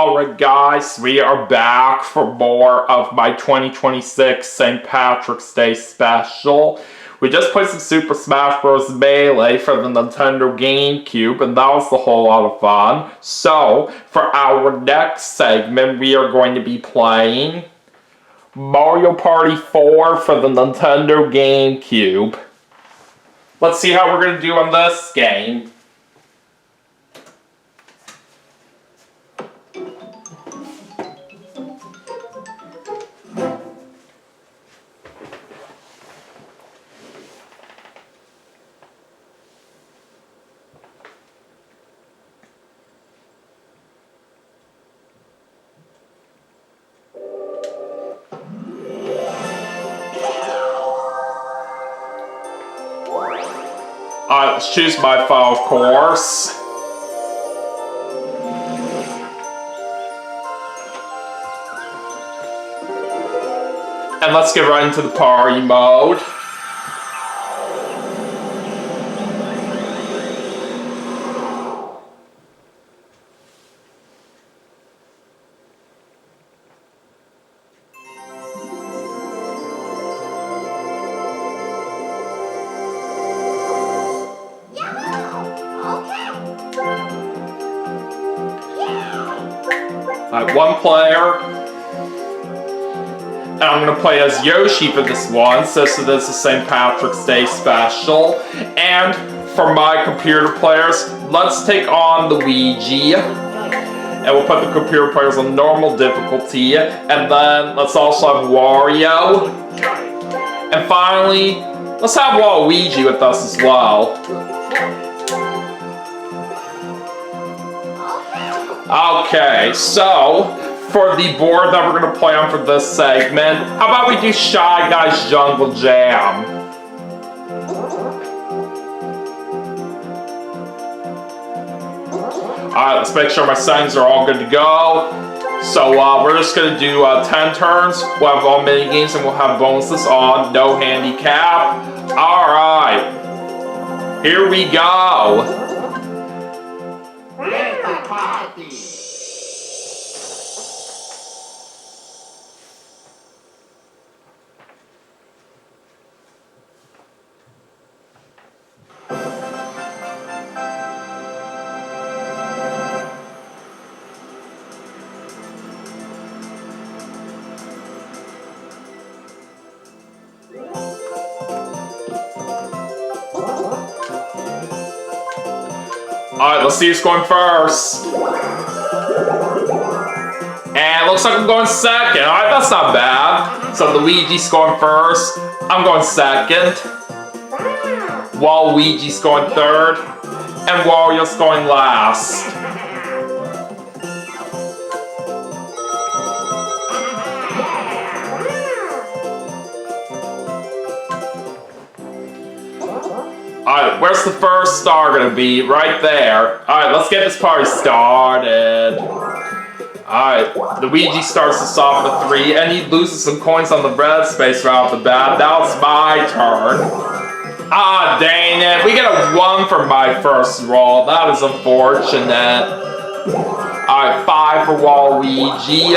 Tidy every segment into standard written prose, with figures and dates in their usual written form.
Alright guys, we are back for more of my 2026 St. Patrick's Day special. We just played some Super Smash Bros. Melee for the Nintendo GameCube, and that was a whole lot of fun. So, for our next segment, we are going to be playing Mario Party 4 for the Nintendo GameCube. Let's see how we're going to do on this game. Alright, let's choose my file, of course. And let's get right into the party mode. One player, and I'm going to play as Yoshi for this one, so this is a St. Patrick's Day special. And for my computer players, let's take on Luigi, and we'll put the computer players on normal difficulty, and then let's also have Wario, and finally, let's have Waluigi with us as well. Okay, so for the board that we're going to play on for this segment, how about we do Shy Guy's Jungle Jam? Alright, let's make sure my settings are all good to go. So we're just going to do 10 turns, we'll have all mini games, and we'll have bonuses on no handicap. Alright, here we go. Alright, let's see who's going first. And it looks like I'm going second. Alright, that's not bad. So Luigi's going first. I'm going second. Waluigi's going third. And Wario's going last. Alright, where's the first star gonna be? Right there. Alright, let's get this party started. Alright, Luigi starts us off with 3, and he loses some coins on the red space right off the bat. Now it's my turn. Ah, dang it. We get a 1 for my first roll. That is unfortunate. Alright, 5 for Waluigi.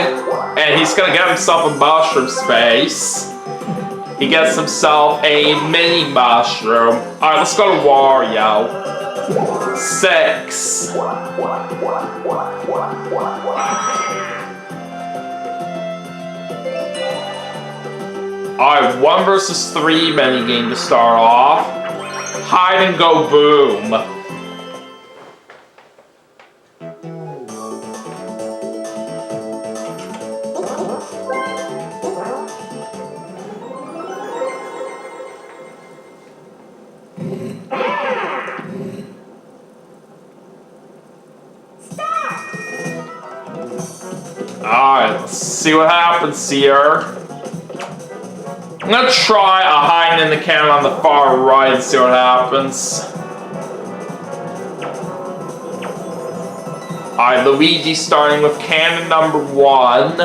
And he's gonna get himself a mushroom space. He gets himself a mini mushroom. Alright, let's go to Wario. 6. Alright, 1 versus 3 mini game to start off. Hide and go boom. Alright, let's see what happens here. I'm gonna try a hiding in the cannon on the far right and see what happens. Alright, Luigi starting with cannon number 1.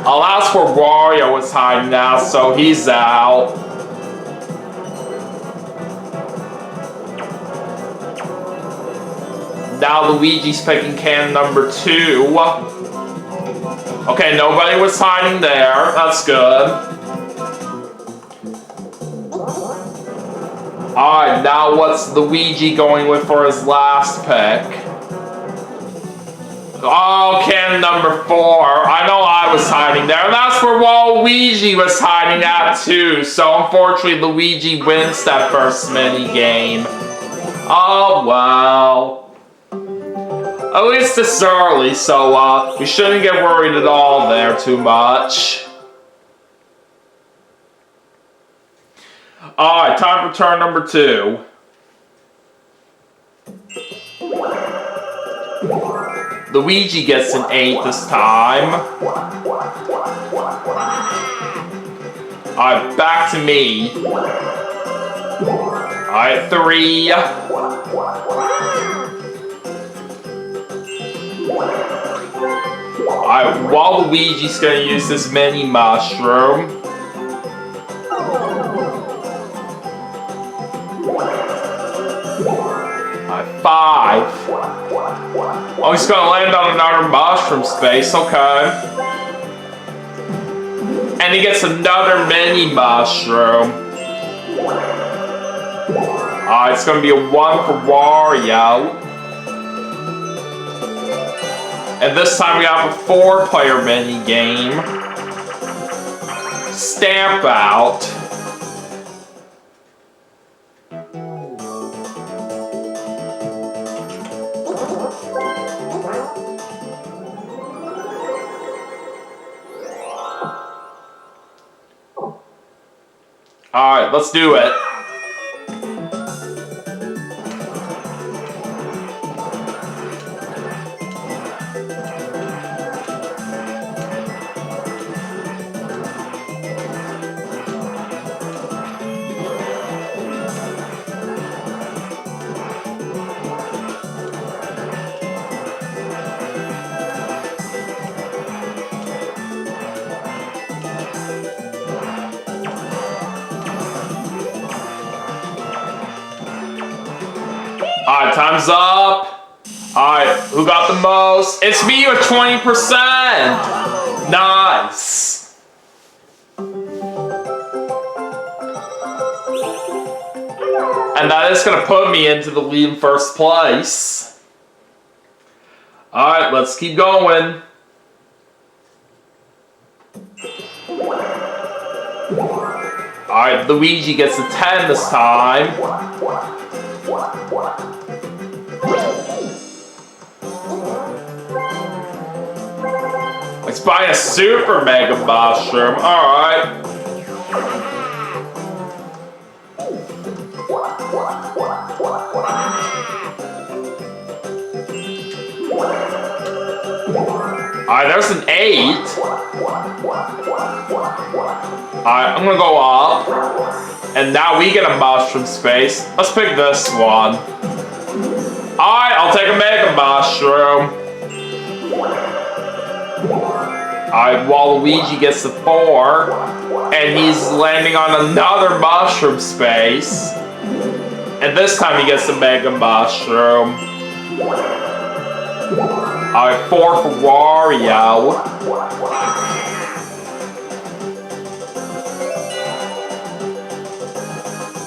I'll ask where Wario is hiding now, so he's out. Now Luigi's picking can number 2. Okay, nobody was hiding there. That's good. Alright, now what's Luigi going with for his last pick? Oh, can number 4. I know I was hiding there. And that's where Waluigi was hiding at too. So unfortunately, Luigi wins that first mini game. Oh well. At least it's early, so we shouldn't get worried at all there too much. Alright, time for turn number 2. Luigi gets an 8 this time. Alright, back to me. Alright, 3. Alright, Waluigi's gonna use this mini mushroom. Alright, 5. Oh, he's gonna land on another mushroom space, okay. And he gets another mini mushroom. Alright, it's gonna be a 1 for Wario. And this time we have a 4-player mini game. Stamp out. Alright, let's do it. Alright, time's up. Alright, who got the most? It's me with 20%! Nice! And that is gonna put me into the lead in first place. Alright, let's keep going. Alright, Luigi gets a 10 this time. It's buying a super mega mushroom. Alright. Alright, there's an 8. Alright, I'm gonna go up. And now we get a mushroom space. Let's pick this one. Alright, I'll take a mega mushroom. Alright, Waluigi gets the 4. And he's landing on another mushroom space. And this time he gets the mega mushroom. Alright, 4 for Wario.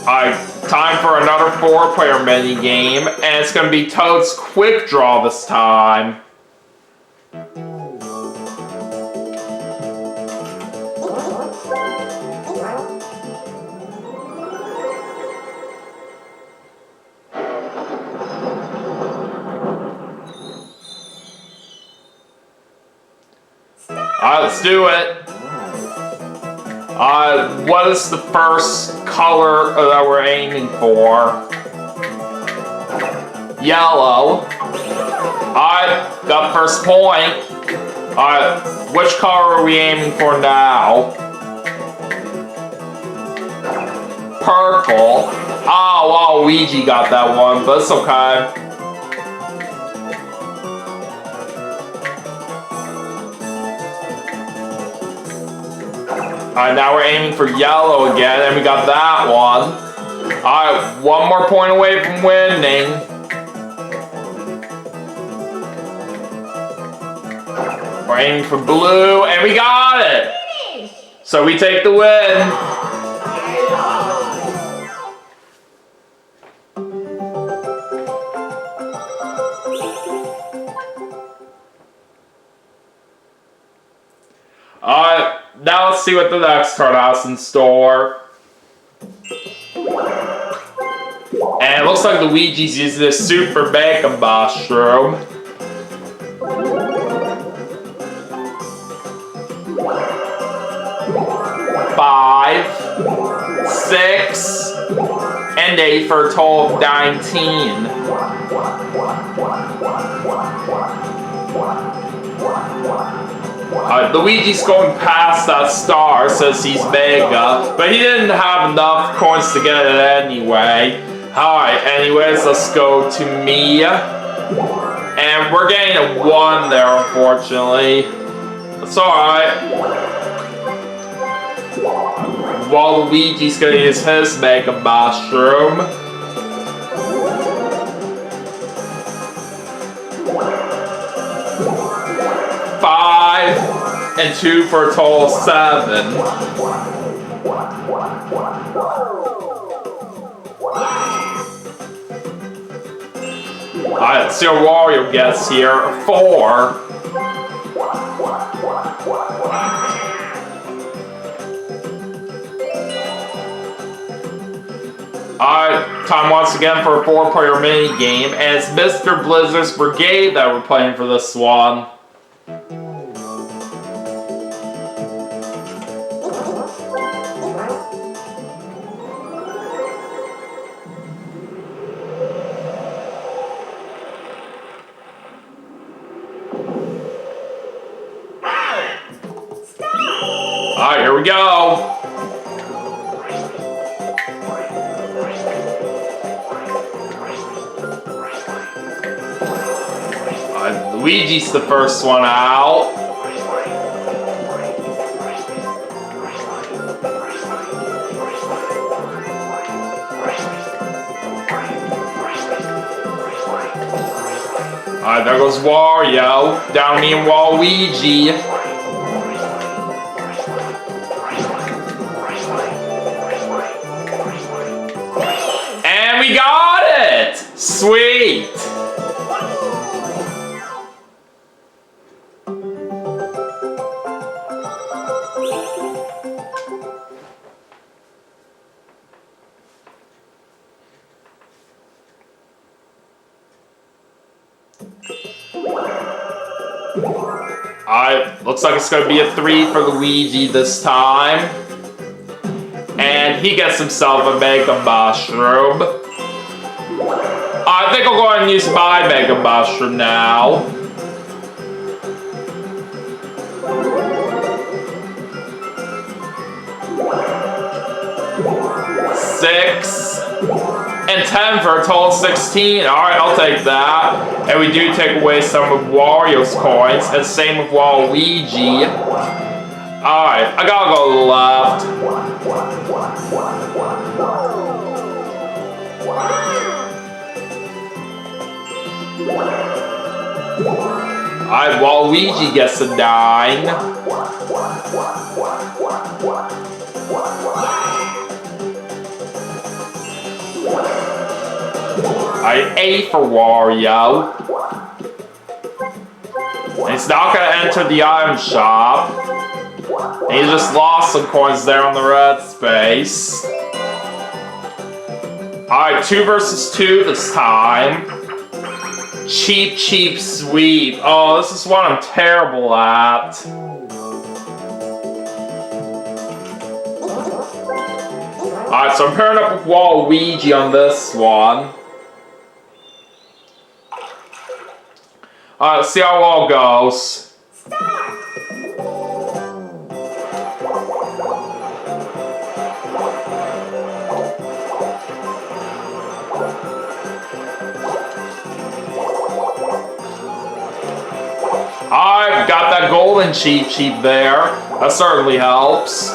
Alright, time for another 4-player mini game, and it's gonna be Toad's Quick Draw this time. Alright, let's do it. What is the first color that we're aiming for? Yellow. Alright, got first point. Alright, which color are we aiming for now? Purple. Oh, Waluigi got that one, but it's okay. Alright, now we're aiming for yellow again, and we got that one. Alright, one more point away from winning. We're aiming for blue, and we got it! So we take the win. Alright, now let's see what the next card has in store. And it looks like Luigi's using this Super Mega Mushroom. Five, 6, and 8 for a total of 19. Luigi's going past that star, says he's Mega, but he didn't have enough coins to get it anyway. Alright, anyways, let's go to Mia. And we're getting a 1 there, unfortunately. It's alright. While Luigi's gonna use his Mega Mushroom. Five and 2 for a total of 7. Alright, let's see what Wario gets here. 4. Alright, time once again for a 4-player mini game, and it's Mr. Blizzard's Brigade that we're playing for this one. Alright, here we go. Luigi's the first one out. Alright, there goes Wario. Down me and Waluigi. And we got it! Sweet! Alright, looks like it's gonna be a 3 for Luigi this time. And he gets himself a Mega Mushroom. I think I'll go ahead and use my Mega Mushroom now. Six and 10 for a total of 16. Alright, I'll take that. And we do take away some of Wario's coins, and same with Waluigi. Alright, I gotta go to the left. Alright, Waluigi gets a 9. Alright, 8 for Wario. And he's not gonna enter the item shop. And he just lost some coins there on the red space. Alright, 2 versus 2 this time. Cheap, cheap sweep. Oh, this is what I'm terrible at. Alright, so I'm pairing up with Waluigi on this one. Alright, let's see how it all goes. I've got that golden cheap there. That certainly helps.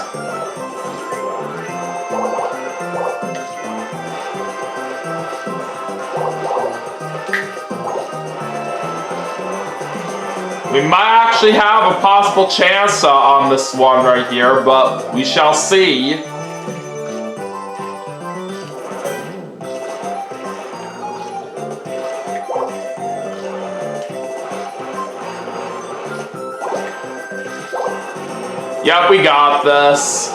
We might actually have a possible chance on this one right here, but we shall see. Yep, we got this.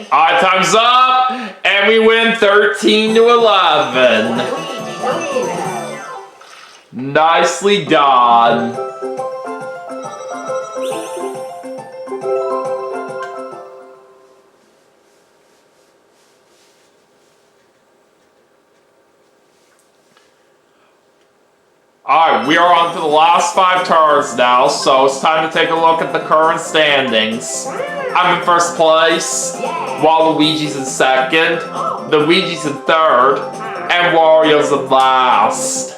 Alright, time's up, and we win 13-11. Nicely done. Alright, we are on to the last 5 turns now, so it's time to take a look at the current standings. I'm in first place, while Luigi's in second, Luigi's in third, and Wario's in last.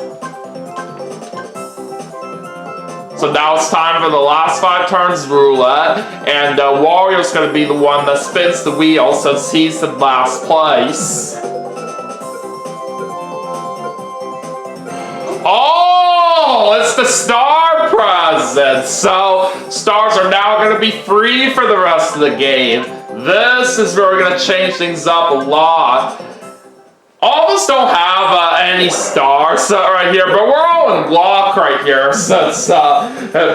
So now it's time for the last 5 turns roulette, and Wario's going to be the one that spins the wheel since he's in last place. Oh, it's the star present! So, stars are now going to be free for the rest of the game. This is where we're going to change things up a lot. All of us don't have any stars right here, but we're all in luck right here, since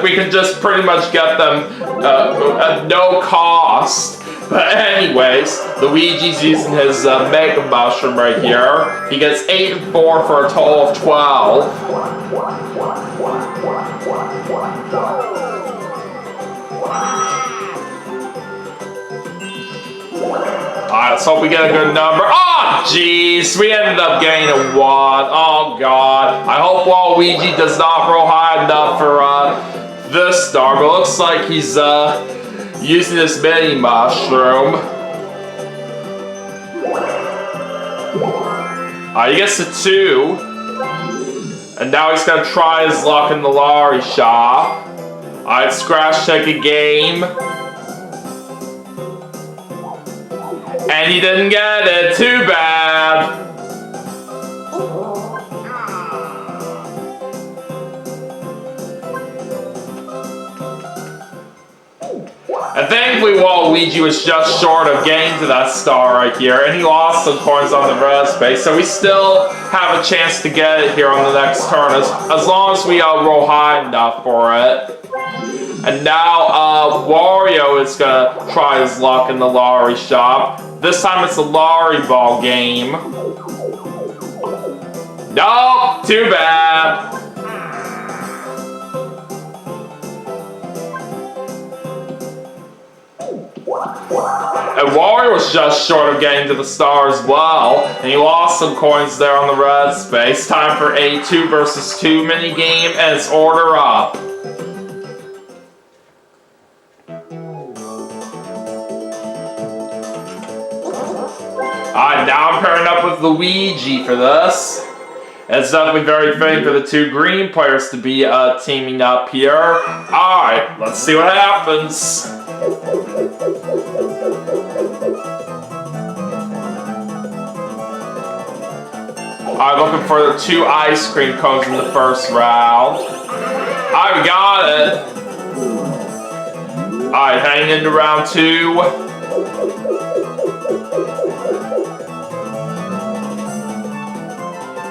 we can just pretty much get them at no cost. But anyways, Luigi's using his Mega Mushroom right here. He gets 8 and 4 for a total of 12. Alright, let's hope we get a good number. Oh, jeez, we ended up getting a 1. Oh, God. I hope Waluigi does not roll high enough for this star, but it looks like he's using this mini mushroom. He gets a 2. And now he's going to try his luck in the lottery shop. Alright, scratch check a game. And he didn't get it. Too bad. And thankfully, Waluigi was just short of getting to that star right here, and he lost some coins on the red space, so we still have a chance to get it here on the next turn, as long as we roll high enough for it. And now, Wario is gonna try his luck in the lottery shop. This time it's a lottery ball game. Nope, too bad. And Wario was just short of getting to the star as well, and he lost some coins there on the red space. Time for a 2 versus 2 minigame, and it's order up. Alright, now I'm pairing up with Luigi for this. It's definitely very fitting for the 2 green players to be teaming up here. Alright, let's see what happens. Alright, looking for the 2 ice cream cones in the first round. Alright, we got it. Alright, heading into round 2.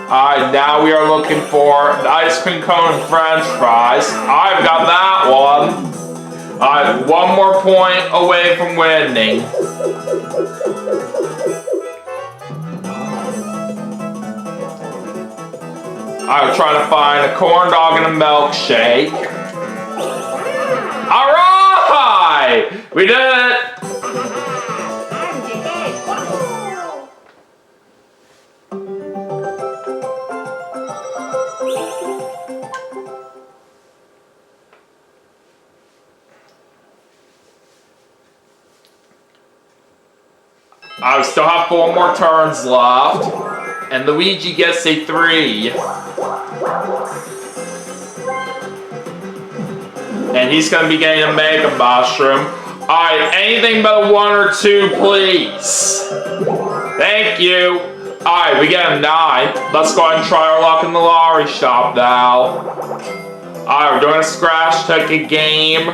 Alright, now we are looking for an ice cream cone and french fries. Alright, we got that one. Alright, 1 more point away from winning. I'm trying to find a corn dog and a milkshake. Alright! We did it! I still have 4 more turns left, and Luigi gets a 3. And he's going to be getting a Mega Mushroom. Alright, anything but a 1 or 2, please. Thank you. Alright, we get a 9. Let's go ahead and try our luck in the lottery shop now. Alright, we're doing a scratch ticket game.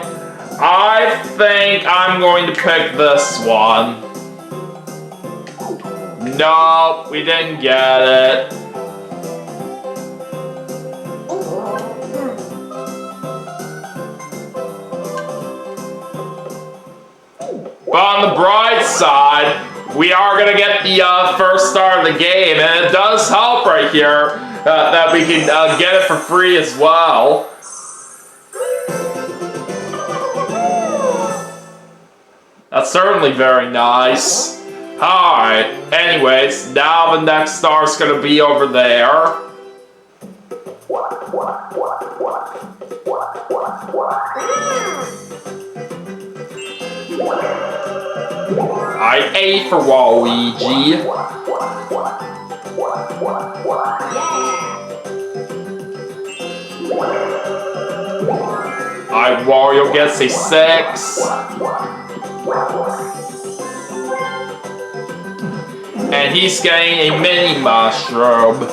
I think I'm going to pick this one. Nope, we didn't get it. But on the bright side, we are going to get the first star of the game, and it does help right here that we can get it for free as well. That's certainly very nice. Alright, anyways, now the next star is going to be over there. Alright, A for Waluigi. Alright, Wario gets a 6. And he's getting a mini mushroom.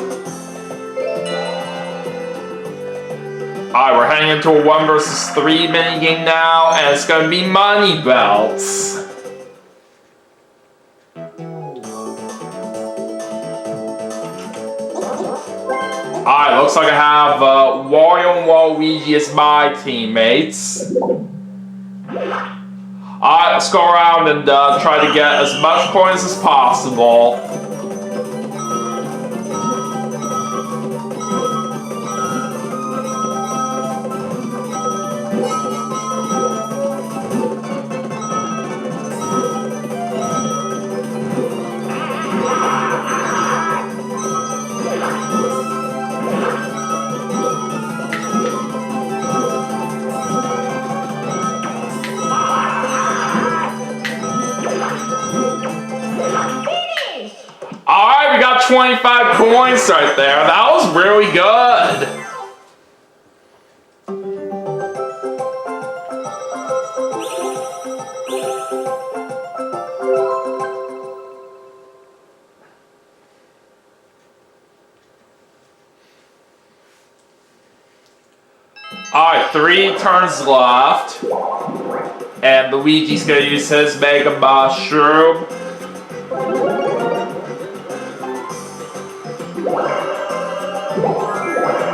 Alright, we're heading into a 1 versus 3 minigame now, and it's gonna be money belts. Alright, looks like I have Wario and Waluigi as my teammates. Alright, let's go around and try to get as much coins as possible. Alright, we got 25 coins right there. That was really good. Alright, 3 turns left. And Luigi's gonna use his Mega Mushroom.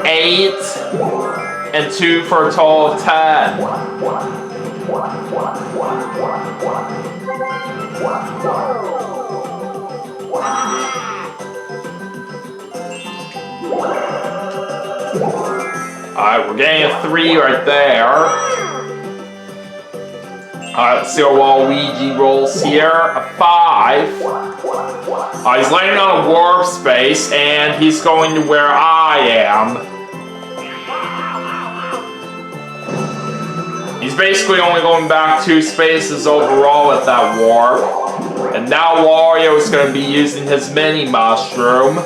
8 and 2 for a total of 10. Alright, we're getting a 3 right there. Alright, let's see how Waluigi rolls here. A 5. He's landing on a warp space, and he's going to where I am. He's basically only going back 2 spaces overall with that warp. And now Wario is going to be using his mini mushroom.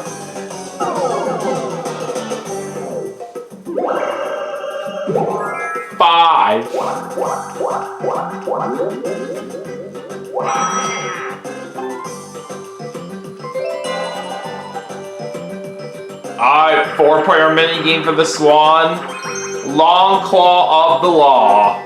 Five. Alright, 4-player minigame for this one. Long Claw of the Law.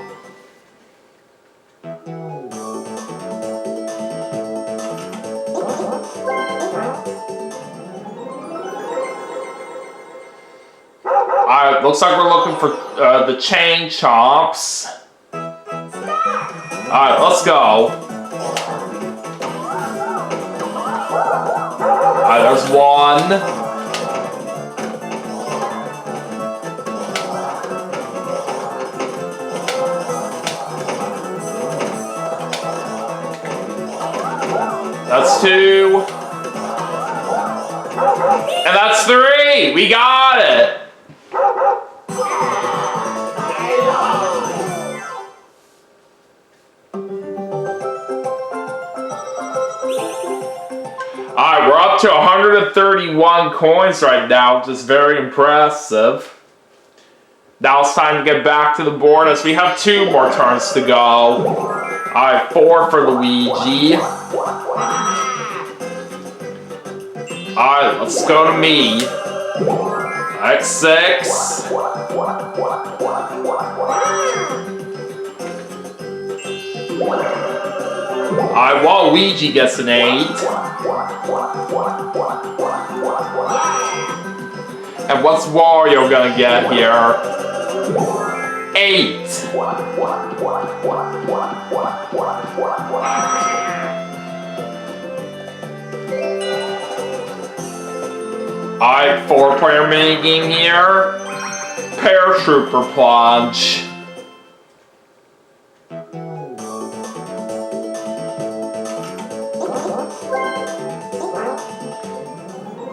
Alright, looks like we're looking for the chain chomps. Alright, let's go. Alright, there's 1. That's 2. And that's 3! We got it! Alright, we're up to 131 coins right now, which is very impressive. Now it's time to get back to the board as we have 2 more turns to go. Alright, 4 for Luigi. Alright, let's go to me. Alright, 6. Alright, Waluigi gets an 8. And what's Wario gonna get here? 8. Alright, 4-player minigame here. Paratrooper plunge.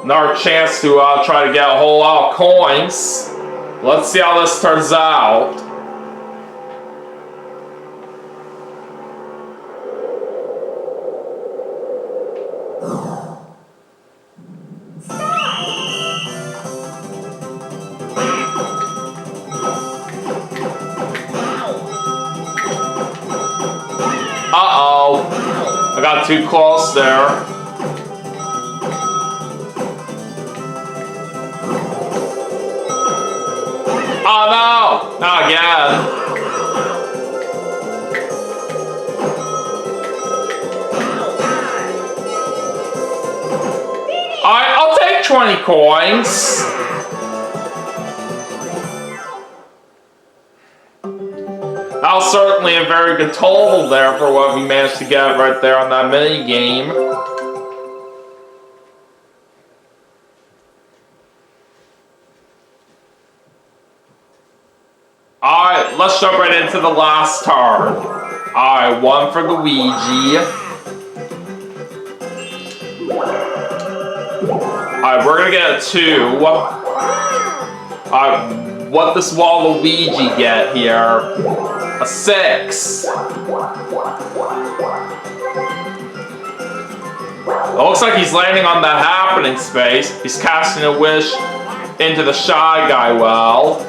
Another chance to try to get a whole lot of coins. Let's see how this turns out. Uh-oh. I got too close there. Oh no! Not again. Alright, I'll take 20 coins. That was certainly a very good total there for what we managed to get right there on that mini game. Alright, let's jump right into the last turn. Alright, 1 for Luigi. Alright, we're gonna get a 2. Alright, what does Waluigi get here? A 6. It looks like he's landing on that happening space. He's casting a wish into the Shy Guy well.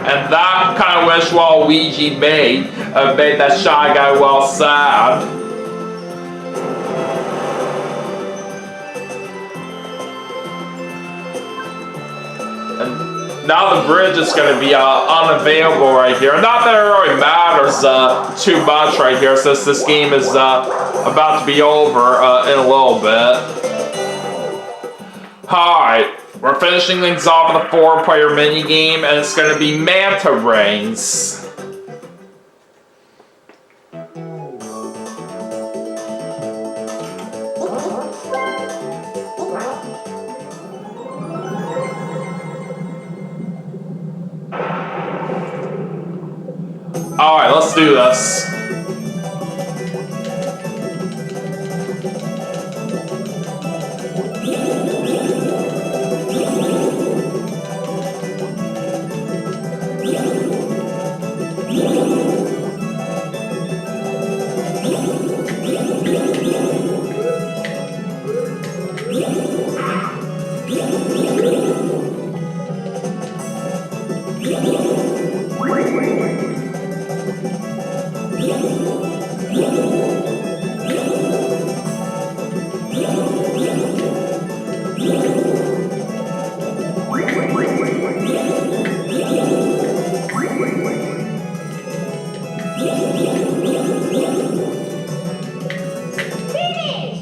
And that kind of wish Waluigi made that Shy Guy well sad. And now the bridge is going to be unavailable right here. Not that it really matters too much right here, since this game is about to be over in a little bit. Alright. We're finishing things off with a 4-player minigame, and it's going to be Manta Rings. Alright, let's do this.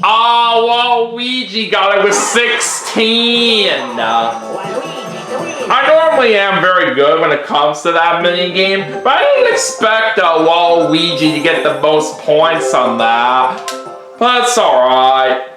Oh, Waluigi got it with 16. I normally am very good when it comes to that minigame, but I didn't expect Waluigi to get the most points on that. But it's alright.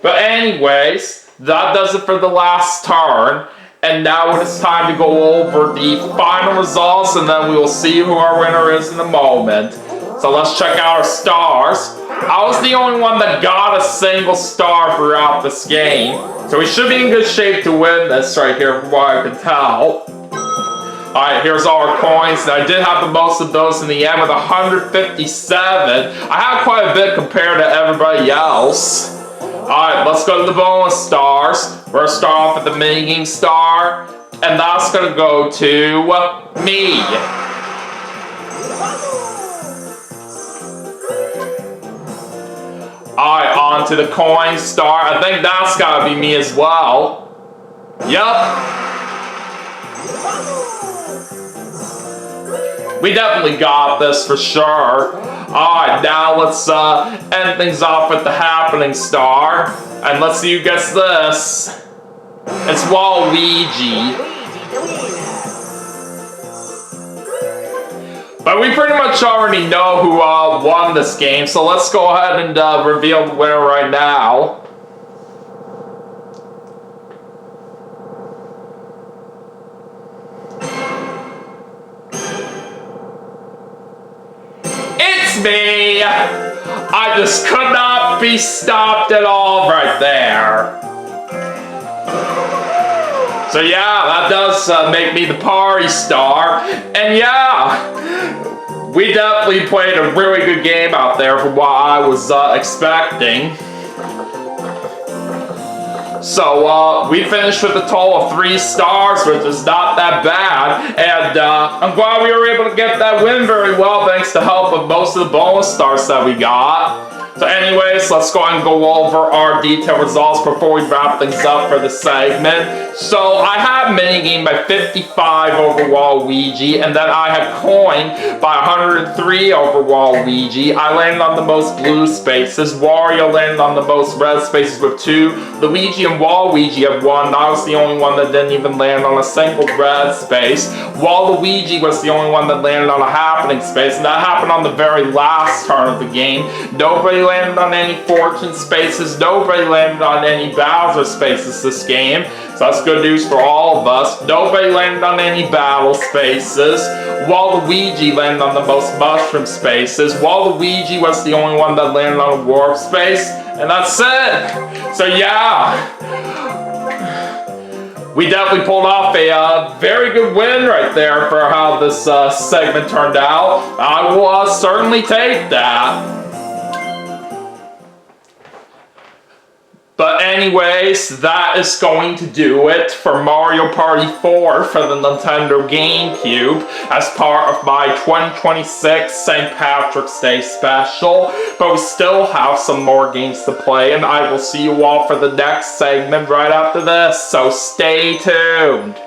But anyways, that does it for the last turn. And now it's time to go over the final results, and then we will see who our winner is in a moment. So let's check out our stars. I was the only one that got a single star throughout this game, so we should be in good shape to win this right here from what I can tell. Alright, here's all our coins. And I did have the most of those in the end with 157. I had quite a bit compared to everybody else. Alright, let's go to the bonus stars. We're going to start off with the minigame star. And that's going to go to me. Alright, on to the coin star. I think that's got to be me as well. Yup. We definitely got this for sure. Alright, now let's end things off with the happening star. And let's see who gets this. It's Waluigi. But we pretty much already know who won this game, so let's go ahead and reveal the winner right now. It's me! I just could not be stopped at all right there. So yeah, that does make me the party star. And yeah, we definitely played a really good game out there from what I was expecting. So we finished with a total of 3 stars, which is not that bad. And I'm glad we were able to get that win very well, thanks to the help of most of the bonus stars that we got. So anyways, let's go ahead and go over our detailed results before we wrap things up for the segment. So I had minigame by 55 over Waluigi, and then I had coin by 103 over Waluigi. I landed on the most blue spaces. Wario landed on the most red spaces with 2. Luigi and Waluigi had 1. I was the only one that didn't even land on a single red space. Waluigi was the only one that landed on a happening space, and that happened on the very last turn of the game. Nobody landed on any fortune spaces. Nobody landed on any Bowser spaces this game. So that's good news for all of us. Nobody landed on any battle spaces. Waluigi landed on the most mushroom spaces. Waluigi was the only one that landed on a warp space. And that's it. So yeah. We definitely pulled off a very good win right there for how this segment turned out. I will certainly take that. But anyways, that is going to do it for Mario Party 4 for the Nintendo GameCube as part of my 2026 St. Patrick's Day special. But we still have some more games to play, and I will see you all for the next segment right after this, so stay tuned.